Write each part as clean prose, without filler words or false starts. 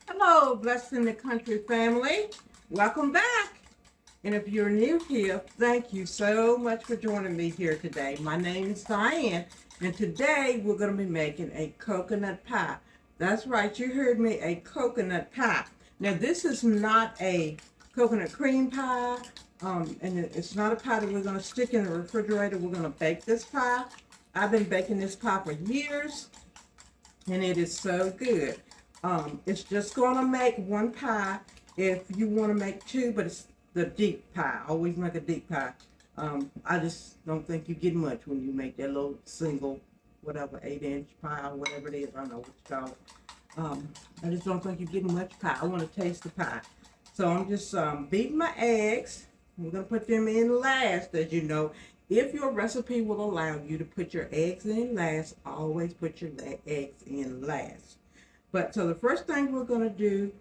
Hello, Blessed in the Country family. Welcome back. And if you're new here, thank you so much for joining me here today. My name is Diane, and today we're going to be making a coconut pie. That's right, you heard me, a coconut pie. Now, this is not a coconut cream pie, and it's not a pie that we're going to stick in the refrigerator. We're going to bake this pie. I've been baking this pie for years, and it is so good. It's just going to make one pie. If you want to make two, but it's the deep pie. Always make a deep pie. I just don't think you get much when you make that little single, whatever, 8-inch pie or whatever it is. I don't know what you call it. I just don't think you get much pie. I want to taste the pie. So I'm just beating my eggs. I'm going to put them in last, as you know. If your recipe will allow you to put your eggs in last, always put your eggs in last. But so the first thing we're going to do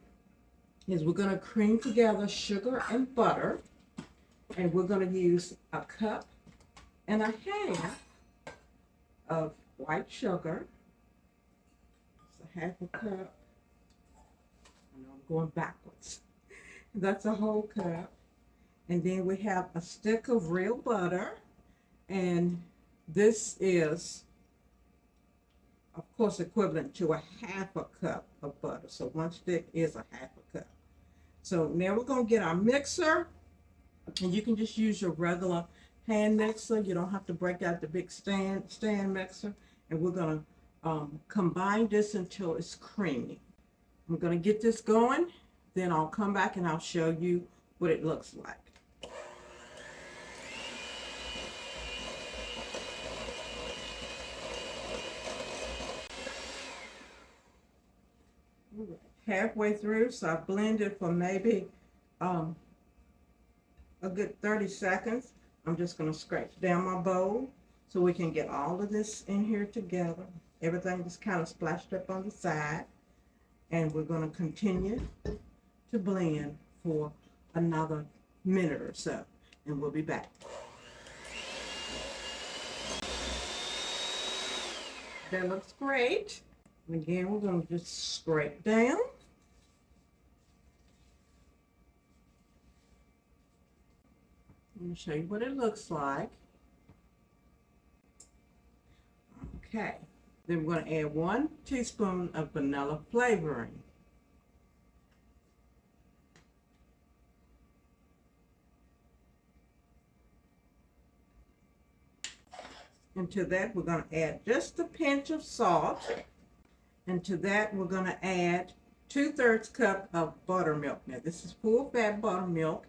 is we're going to cream together sugar and butter. And we're going to use a cup and a half of white sugar. It's a half a cup. I know I'm going backwards. That's a whole cup. And then we have a stick of real butter. And this is, of course, equivalent to a half a cup of butter. So one stick is a half a cup. So now we're going to get our mixer. And you can just use your regular hand mixer. You don't have to break out the big stand mixer. And we're going to combine this until it's creamy. I'm going to get this going. Then I'll come back and I'll show you what it looks like. Halfway through, so I blended for maybe a good 30 seconds. I'm just going to scratch down my bowl so we can get all of this in here together. Everything just kind of splashed up on the side. And we're going to continue to blend for another minute or so. And we'll be back. That looks great. And again, we're going to just scrape down. Let me show you what it looks like. Okay. Then we're going to add 1 teaspoon of vanilla flavoring. And to that, we're going to add just a pinch of salt. And to that, we're going to add 2/3 cup of buttermilk. Now, this is full fat buttermilk.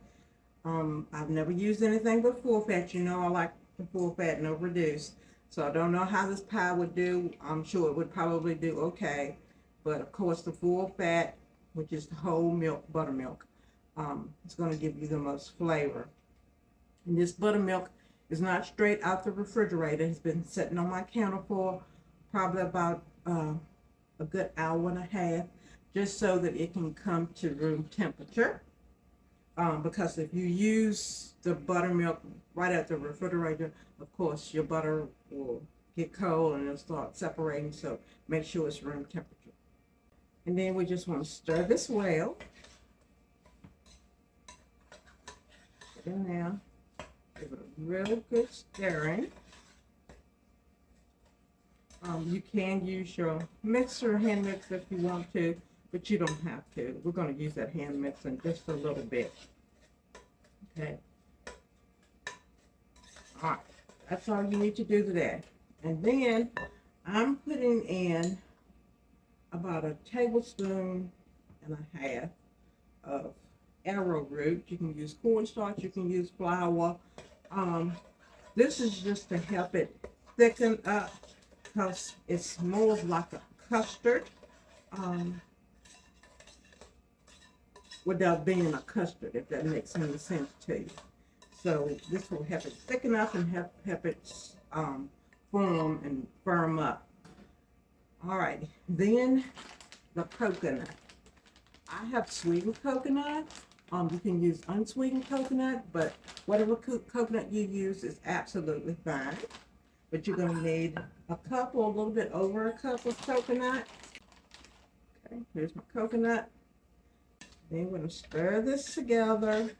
I've never used anything but full fat. You know I like the full fat, no reduced. So I don't know how this pie would do. I'm sure it would probably do okay. But of course the full fat, which is the whole milk, buttermilk, is going to give you the most flavor. And this buttermilk is not straight out the refrigerator. It's been sitting on my counter for probably about a good hour and a half, just so that it can come to room temperature. Because if you use the buttermilk right at the refrigerator, of course your butter will get cold and it'll start separating, so make sure it's room temperature. And then we just want to stir this well. Put it in there. Give it a real good stirring. You can use your mixer, hand mixer if you want to, but you don't have to. We're going to use that hand mixer in just a little bit. Okay. All right. That's all you need to do to that. And then I'm putting in about a tablespoon and a half of arrowroot. You can use cornstarch. You can use flour. This is just to help it thicken up because it's more like a custard. Without being a custard, if that makes any sense to you. So this will help it thicken up and help it form and firm up. All right, then the coconut. I have sweetened coconut. You can use unsweetened coconut, but whatever coconut you use is absolutely fine. But you're going to need a cup or a little bit over a cup of coconut. Okay, here's my coconut. Then we're going to stir this together.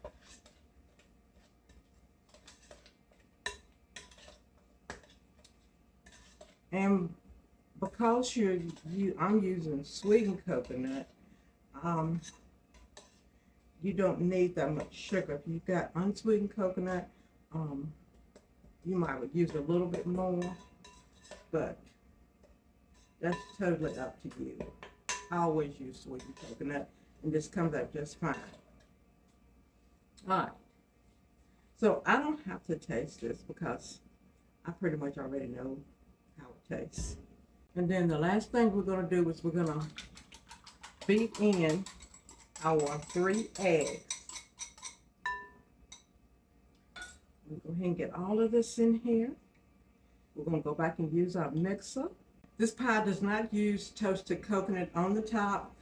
And because I'm using sweetened coconut, you don't need that much sugar. If you've got unsweetened coconut, you might use a little bit more, but that's totally up to you. I always use sweetened coconut, and this comes out just fine. All right. So I don't have to taste this because I pretty much already know how it tastes. And then the last thing we're going to do is we're going to beat in our 3 eggs. We'll go ahead and get all of this in here. We're going to go back and use our mixer. This pie does not use toasted coconut on the top.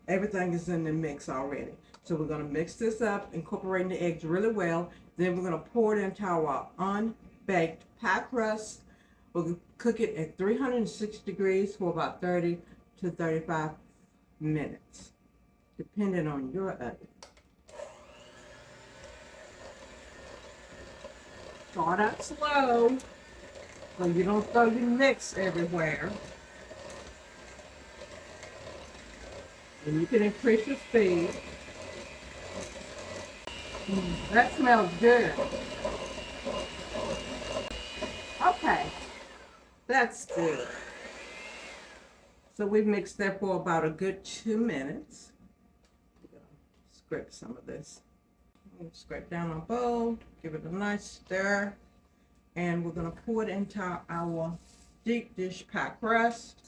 Everything is in the mix already. So we're going to mix this up, incorporating the eggs really well. Then we're going to pour it into our unbaked pie crust. We'll cook it at 360 degrees for about 30 to 35 minutes, depending on your oven. Start out slow so you don't throw your mix everywhere. And you can increase your speed. That smells good. Okay, that's good. So we mixed that for about a good 2 minutes. We're gonna scrape some of this. We'll scrape down our bowl, give it a nice stir, and we're gonna pour it into our deep dish pie crust.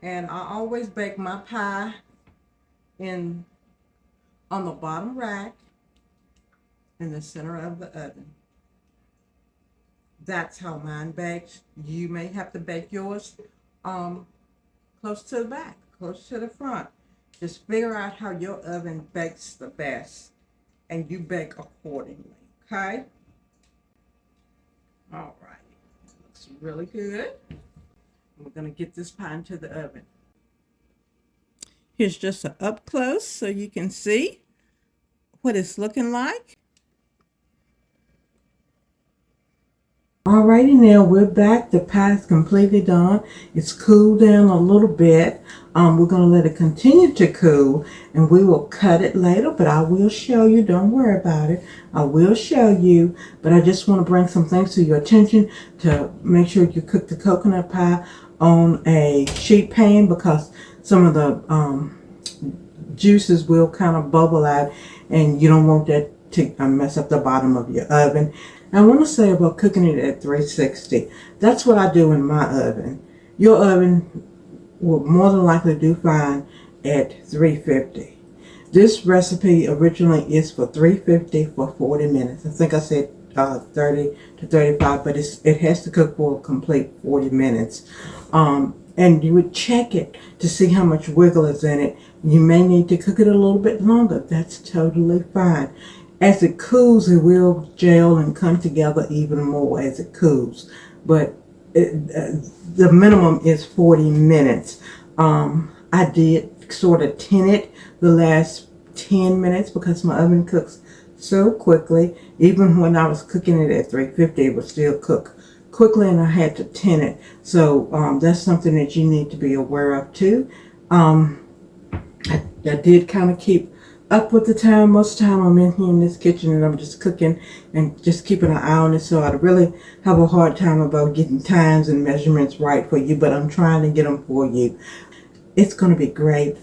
And I always bake my pie on the bottom rack in the center of the oven. That's how mine bakes. You may have to bake yours close to the back, close to the front. Just figure out how your oven bakes the best, and you bake accordingly, okay? All right, looks really good. We're gonna get this pie into the oven. Here's just an up close so you can see what it's looking like. Alrighty, now we're back. The pie is completely done. It's cooled down a little bit. We're going to let it continue to cool, and we will cut it later, but I will show you. Don't worry about it. I will show you, but I just want to bring some things to your attention to make sure you cook the coconut pie on a sheet pan, because some of the juices will kind of bubble out, and you don't want that to mess up the bottom of your oven. I want to say about cooking it at 360. That's what I do in my oven. Your oven will more than likely do fine at 350. This recipe originally is for 350 for 40 minutes. I think I said 30 to 35, but it has to cook for a complete 40 minutes. And you would check it to see how much wiggle is in it. You may need to cook it a little bit longer. That's totally fine. As it cools, it will gel and come together even more as it cools. But the minimum is 40 minutes. I did sort of tin it the last 10 minutes because my oven cooks so quickly. Even when I was cooking it at 350, it would still cook quickly, and I had to tin it. So that's something that you need to be aware of too. I did kind of keep up with the time. Most of the time I'm in here in this kitchen and I'm just cooking and just keeping an eye on it, so I really have a hard time about getting times and measurements right for you, but I'm trying to get them for you. It's going to be great.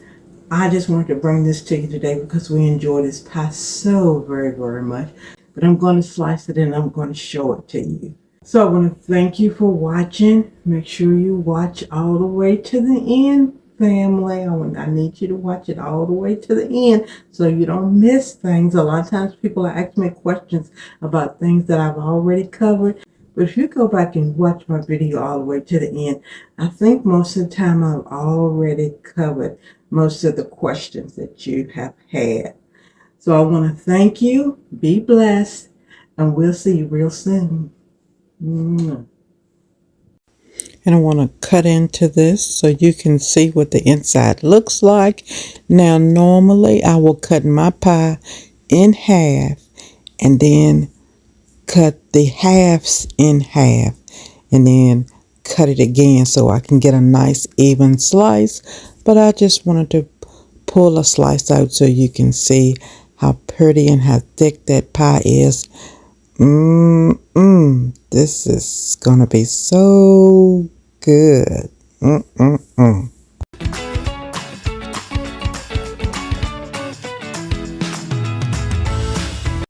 I just wanted to bring this to you today because we enjoy this pie so very, very much. But I'm going to slice it and I'm going to show it to you. So I want to thank you for watching. Make sure you watch all the way to the end, family. I need you to watch it all the way to the end so you don't miss things. A lot of times people ask me questions about things that I've already covered. But if you go back and watch my video all the way to the end, I think most of the time I've already covered most of the questions that you have had. So I want to thank you. Be blessed. And we'll see you real soon. Mm. And I want to cut into this so you can see what the inside looks like. Now, normally I will cut my pie in half and then cut the halves in half and then cut it again so I can get a nice even slice. But I just wanted to pull a slice out so you can see how pretty and how thick that pie is. This is gonna be so good.